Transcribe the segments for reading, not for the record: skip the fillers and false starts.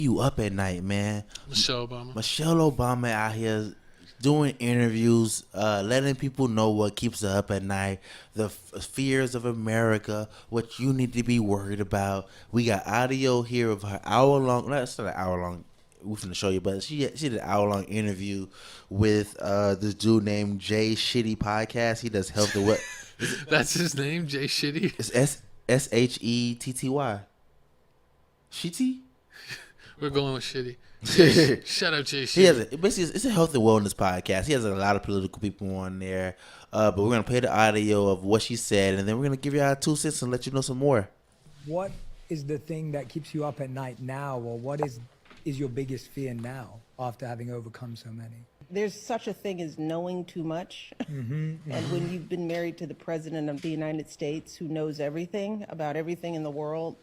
You up at night, man. Michelle Obama. Michelle Obama out here doing interviews, letting people know what keeps her up at night, the fears of America, what you need to be worried about. We got audio here of her hour long. No, it's not an hour long. We're finna show you, but she did an hour long interview with this dude named Jay Shitty Podcast. He does health and what? That's his name, Jay Shitty. It's Shetty. Shitty. We're going with Shitty. Shout out Jay Shitty. He has basically it's a health and wellness podcast. He has a lot of political people on there, but we're gonna play the audio of what she said, and then we're gonna give you our 2 cents and let you know some more. What is the thing that keeps you up at night now, or what is your biggest fear now after having overcome so many? There's such a thing as knowing too much. And when you've been married to the president of the United States who knows everything about everything in the world,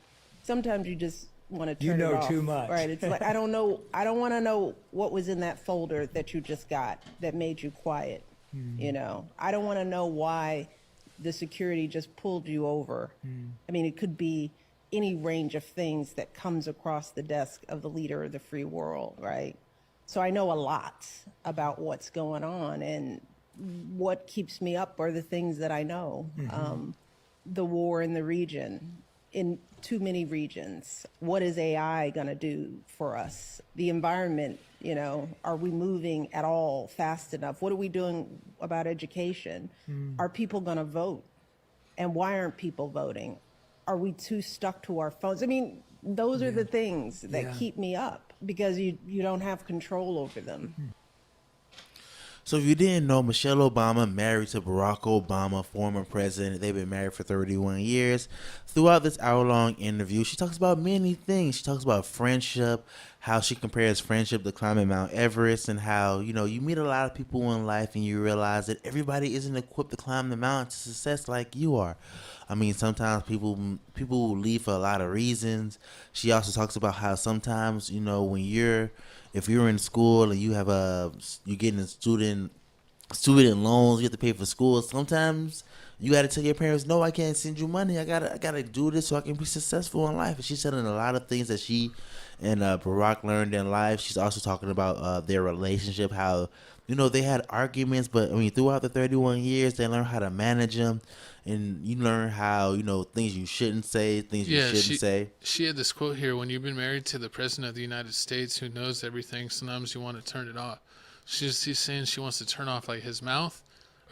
sometimes you just want to turn it off. You know too much. Right. It's like, I don't want to know what was in that folder that you just got that made you quiet. You know, I don't want to know why the security just pulled you over. I mean, it could be any range of things that comes across the desk of the leader of the free world, right? So I know a lot about what's going on, and what keeps me up are the things that I know. The war in the region, in too many regions. What is AI going to do for us? The environment, you know, are we moving at all fast enough? What are we doing about education? Are people going to vote? And why aren't people voting? Are we too stuck to our phones? I mean, those are the things that keep me up, because you don't have control over them. So if you didn't know, Michelle Obama married to Barack Obama, former president. They've been married for 31 years. Throughout this hour-long interview, she talks about many things. She talks about friendship, how she compares friendship to climbing Mount Everest, and how, you know, you meet a lot of people in life and you realize that everybody isn't equipped to climb the mountain to success like you are. I mean, sometimes people leave for a lot of reasons. She also talks about how sometimes, you know, if you're in school and you're getting student loans, you have to pay for school. Sometimes you got to tell your parents, no, I can't send you money. I gotta do this so I can be successful in life. And she's telling a lot of things that she and Barack learned in life. She's also talking about their relationship, how, you know, they had arguments, but I mean, throughout the 31 years, they learned how to manage them. And you learn how, you know, things you shouldn't say, things you shouldn't say. She had this quote here: when you've been married to the president of the United States who knows everything, sometimes you want to turn it off. She's saying she wants to turn off like his mouth,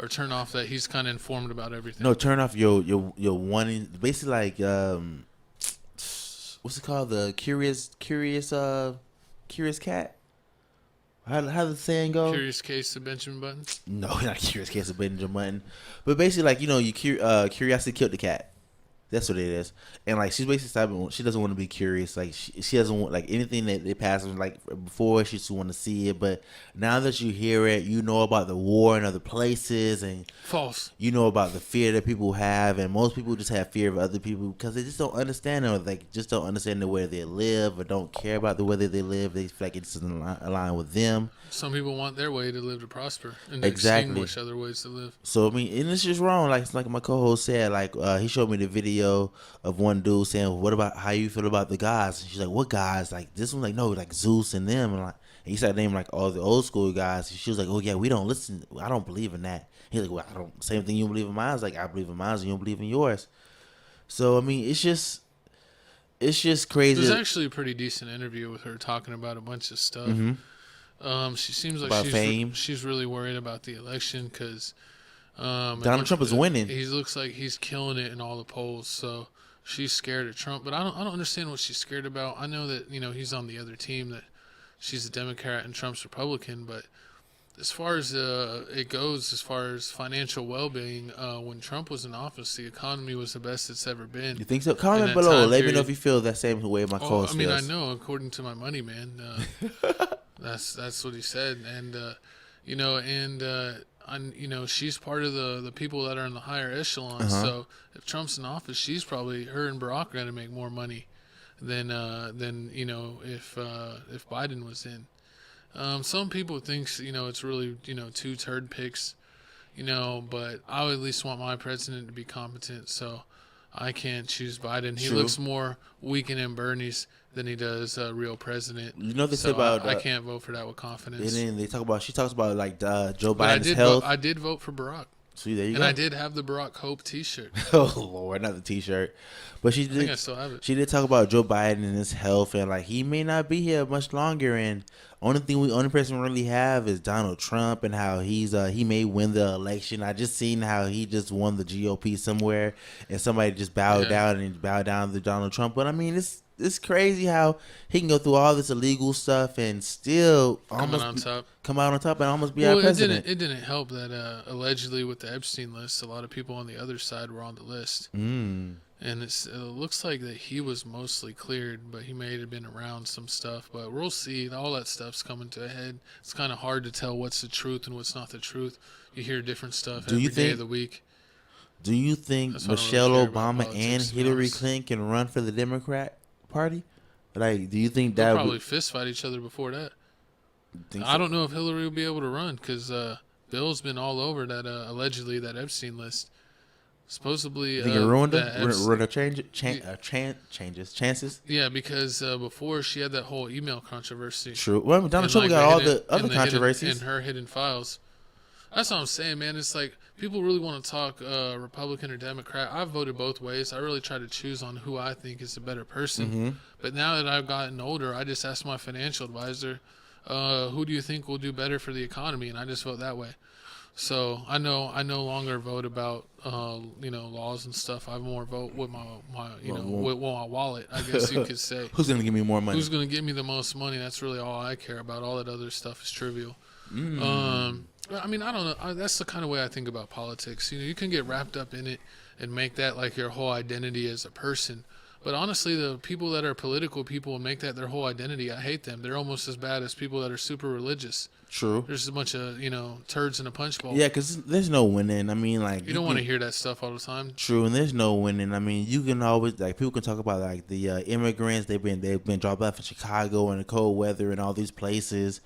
or turn off that he's kind of informed about everything. No, turn off your wanting, basically like what's it called, the curious cat. How the saying go? Curious Case of Benjamin Button? No, not Curious Case of Benjamin Button. But basically, like, you know, curiosity killed the cat. That's what it is. And like, she's basically stopping. She doesn't want to be curious. Like, she doesn't want, like, anything that they passed like before. She just want to see it. But now that you hear it, you know about the war in other places, and false. You know about the fear that people have, and most people just have fear of other people because they just don't understand, or like just don't understand the way they live, or don't care about the way that they live. They feel like it doesn't align with them. Some people want their way to live to prosper and exactly. extinguish other ways to live. So I mean, and it's just wrong. Like my co-host said, like he showed me the video of one dude saying, "What about how you feel about the gods?" And she's like, "What gods?" Like this one, like no, like Zeus and them. And like, and he started naming like all the old school guys. And she was like, "Oh yeah, we don't listen. I don't believe in that." He's like, "Well, I don't. Same thing you believe in mine." I was like, "I believe in mine, and you don't believe in yours." So I mean, it's just crazy. It was actually a pretty decent interview with her talking about a bunch of stuff. She seems like she's really worried about the election because Donald Trump is winning. He looks like he's killing it in all the polls. So she's scared of Trump, but I don't understand what she's scared about. I know that, you know, he's on the other team, that she's a Democrat and Trump's Republican, but as far as it goes, as far as financial well-being, when Trump was in office, the economy was the best it's ever been. You think so? Comment below. Let me know if you feel that same way my co-host I mean, feels. I know, according to my money man, that's what he said, and you know, and she's part of the people that are in the higher echelons. So if Trump's in office, her and Barack are going to make more money than you know, if Biden was in. Some people think, you know, it's really, you know, two turd picks, you know, but I would at least want my president to be competent. So I can't choose Biden. He True. looks more weakened in Bernie's than he does real president. You know they say So about I can't vote for that with confidence. and then she talks about like Joe But Biden's health. I did vote for Barack. See, there you And go. I did have the Barack Hope T-shirt. Oh Lord, not the T-shirt, but she I think I did. still have it. She did talk about Joe Biden and his health, and like he may not be here much longer. And only person we really have is Donald Trump, and how he may win the election. I just seen how he just won the GOP somewhere, and somebody just bowed down to Donald Trump. But I mean, it's crazy how he can go through all this illegal stuff and still come out on top and almost be our president. It didn't help that allegedly with the Epstein list, a lot of people on the other side were on the list. And it looks like that he was mostly cleared, but he may have been around some stuff. But we'll see. All that stuff's coming to a head. It's kind of hard to tell what's the truth and what's not the truth. You hear different stuff every day of the week. Do you think Michelle Obama and Hillary Clinton can run for the Democrat Party? Like, do you think They'll that probably fist fight each other before that? I don't know if Hillary will be able to run because Bill's been all over that allegedly that Epstein list. Supposedly, think it ruined chances. Yeah, because before she had that whole email controversy. True. Well, Donald Trump got all the other controversies in her hidden files. That's what I'm saying, man. It's like people really want to talk Republican or Democrat. I've voted both ways. I really try to choose on who I think is a better person. But now that I've gotten older, I just ask my financial advisor, who do you think will do better for the economy? And I just vote that way. So I no longer vote about laws and stuff. I more vote with my with my wallet, I guess you could say. Who's gonna give me more money? Who's gonna give me the most money? That's really all I care about. All that other stuff is trivial. I mean, I don't know. That's the kind of way I think about politics. You can get wrapped up in it and make that like your whole identity as a person. But honestly, the people that are political people and make that their whole identity, I hate them. They're almost as bad as people that are super religious. True. There's a bunch of, turds in a punch bowl. Yeah, because there's no winning. I mean, like... You don't want to hear that stuff all the time. True, and there's no winning. I mean, you can always... Like, people can talk about, like, the immigrants. They've been dropped off in Chicago in the cold weather and all these places.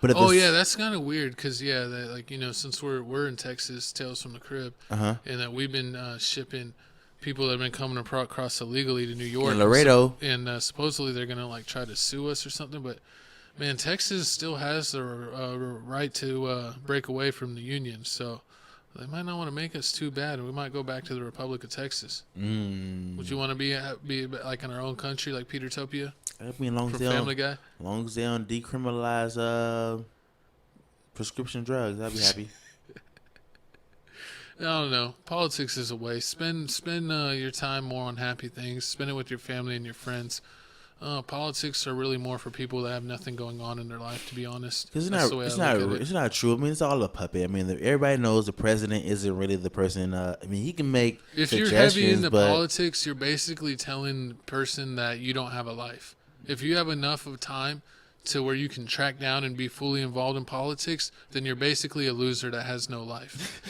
But that's kind of weird because, since we're in Texas, Tales from the Crib, and that we've been shipping... people that have been coming across illegally to New York. In Laredo. And supposedly they're going to, try to sue us or something. But, man, Texas still has the right to break away from the Union. So they might not want to make us too bad. And we might go back to the Republic of Texas. Would you want to be like in our own country, like Peter Topia? I mean, long as they don't decriminalize prescription drugs, I'd be happy. I don't know. Politics is a waste. Spend your time more on happy things. Spend it with your family and your friends. Politics are really more for people that have nothing going on in their life, to be honest. Because it's not true. I mean, it's all a puppet. I mean, everybody knows the president isn't really the person. I mean, he can make If you're heavy into politics, you're basically telling the person that you don't have a life. If you have enough of time to where you can track down and be fully involved in politics, then you're basically a loser that has no life.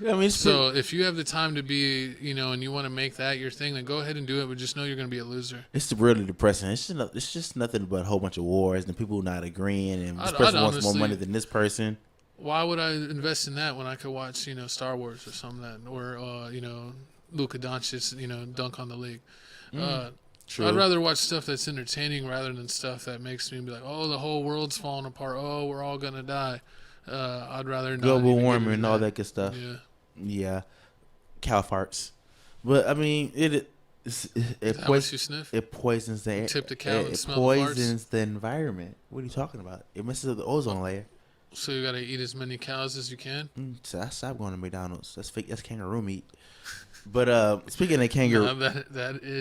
I mean, so if you have the time to be, and you want to make that your thing, then go ahead and do it, but just know you're going to be a loser. It's really depressing. It's just nothing but a whole bunch of wars and people not agreeing, and this person wants more money than this person. Why would I invest in that when I could watch, Star Wars or something, or Luka Doncic, dunk on the league? True. I'd rather watch stuff that's entertaining rather than stuff that makes me be like, oh, the whole world's falling apart. Oh, we're all going to die. I'd rather not. Global warming and all that good stuff. Yeah. Cow farts. But, I mean, it poisons the air. Tip the cow and smell the farts? It poisons the environment. What are you talking about? It messes up the ozone layer. So you got to eat as many cows as you can? So I stopped going to McDonald's. That's fake. That's kangaroo meat. But speaking of kangaroo... that is...